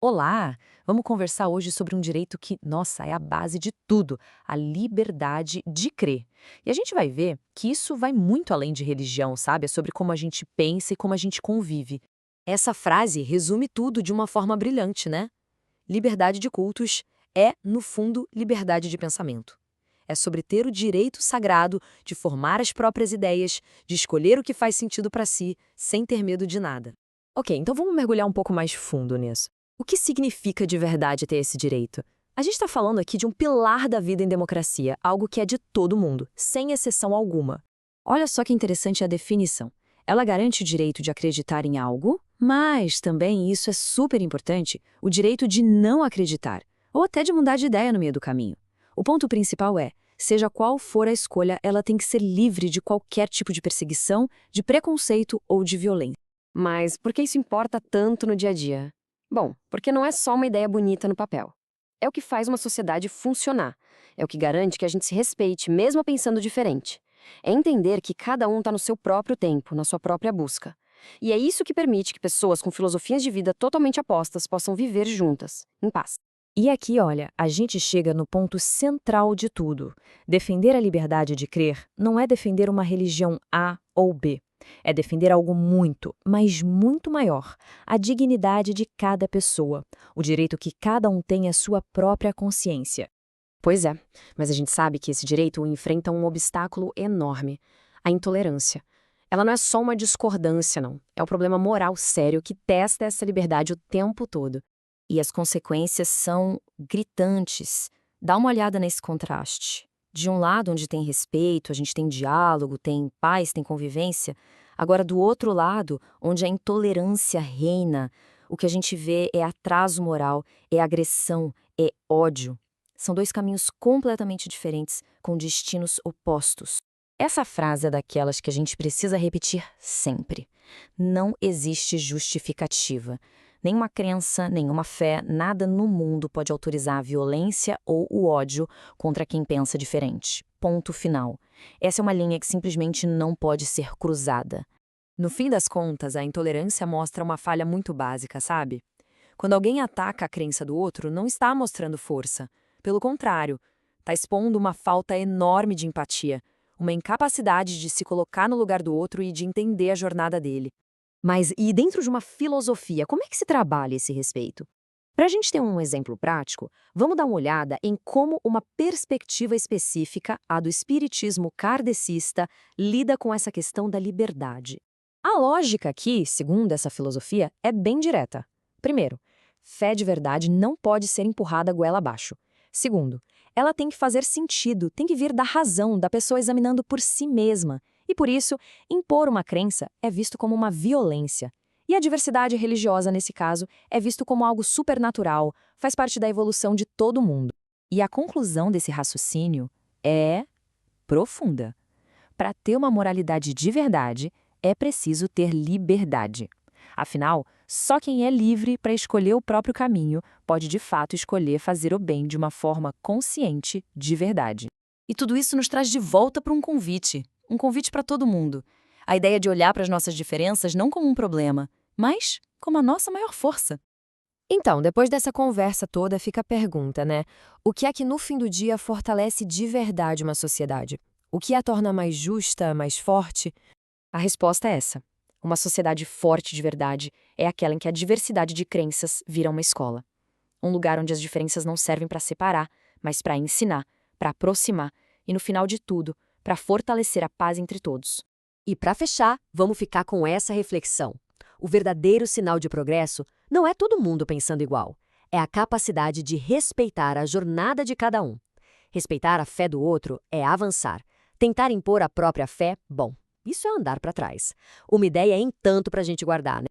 Olá! Vamos conversar hoje sobre um direito que, nossa, é a base de tudo, a liberdade de crer. E a gente vai ver que isso vai muito além de religião, sabe? É sobre como a gente pensa e como a gente convive. Essa frase resume tudo de uma forma brilhante, né? Liberdade de cultos é, no fundo, liberdade de pensamento. É sobre ter o direito sagrado de formar as próprias ideias, de escolher o que faz sentido para si, sem ter medo de nada. Ok, então vamos mergulhar um pouco mais fundo nisso. O que significa de verdade ter esse direito? A gente está falando aqui de um pilar da vida em democracia, algo que é de todo mundo, sem exceção alguma. Olha só que interessante a definição. Ela garante o direito de acreditar em algo, mas também, isso é super importante, o direito de não acreditar, ou até de mudar de ideia no meio do caminho. O ponto principal é, seja qual for a escolha, ela tem que ser livre de qualquer tipo de perseguição, de preconceito ou de violência. Mas por que isso importa tanto no dia a dia? Bom, porque não é só uma ideia bonita no papel. É o que faz uma sociedade funcionar. É o que garante que a gente se respeite, mesmo pensando diferente. É entender que cada um está no seu próprio tempo, na sua própria busca. E é isso que permite que pessoas com filosofias de vida totalmente opostas possam viver juntas, em paz. E aqui, olha, a gente chega no ponto central de tudo. Defender a liberdade de crer não é defender uma religião A ou B. É defender algo muito, mas muito maior: a dignidade de cada pessoa, o direito que cada um tem à sua própria consciência. Pois é, mas a gente sabe que esse direito enfrenta um obstáculo enorme: a intolerância. Ela não é só uma discordância, não. É um problema moral sério que testa essa liberdade o tempo todo. E as consequências são gritantes. Dá uma olhada nesse contraste. De um lado, onde tem respeito, a gente tem diálogo, tem paz, tem convivência. Agora, do outro lado, onde a intolerância reina, o que a gente vê é atraso moral, é agressão, é ódio. São dois caminhos completamente diferentes, com destinos opostos. Essa frase é daquelas que a gente precisa repetir sempre. Não existe justificativa. Nenhuma crença, nenhuma fé, nada no mundo pode autorizar a violência ou o ódio contra quem pensa diferente. Ponto final. Essa é uma linha que simplesmente não pode ser cruzada. No fim das contas, a intolerância mostra uma falha muito básica, sabe? Quando alguém ataca a crença do outro, não está mostrando força. Pelo contrário, está expondo uma falta enorme de empatia, uma incapacidade de se colocar no lugar do outro e de entender a jornada dele. Mas e dentro de uma filosofia, como é que se trabalha esse respeito? Para a gente ter um exemplo prático, vamos dar uma olhada em como uma perspectiva específica, a do espiritismo kardecista, lida com essa questão da liberdade. A lógica aqui, segundo essa filosofia, é bem direta. Primeiro, fé de verdade não pode ser empurrada goela abaixo. Segundo, ela tem que fazer sentido, tem que vir da razão, da pessoa examinando por si mesma. E por isso, impor uma crença é visto como uma violência. E a diversidade religiosa, nesse caso, é visto como algo supernatural, faz parte da evolução de todo mundo. E a conclusão desse raciocínio é profunda. Para ter uma moralidade de verdade, é preciso ter liberdade. Afinal, só quem é livre para escolher o próprio caminho pode de fato escolher fazer o bem de uma forma consciente de verdade. E tudo isso nos traz de volta para um convite para todo mundo. A ideia de olhar para as nossas diferenças não como um problema, mas como a nossa maior força. Então, depois dessa conversa toda, fica a pergunta, né? O que é que no fim do dia fortalece de verdade uma sociedade? O que a torna mais justa, mais forte? A resposta é essa. Uma sociedade forte de verdade é aquela em que a diversidade de crenças vira uma escola. Um lugar onde as diferenças não servem para separar, mas para ensinar, para aproximar e, no final de tudo, para fortalecer a paz entre todos. E para fechar, vamos ficar com essa reflexão. O verdadeiro sinal de progresso não é todo mundo pensando igual. É a capacidade de respeitar a jornada de cada um. Respeitar a fé do outro é avançar. Tentar impor a própria fé, bom, isso é andar para trás. Uma ideia em tanto para a gente guardar, né?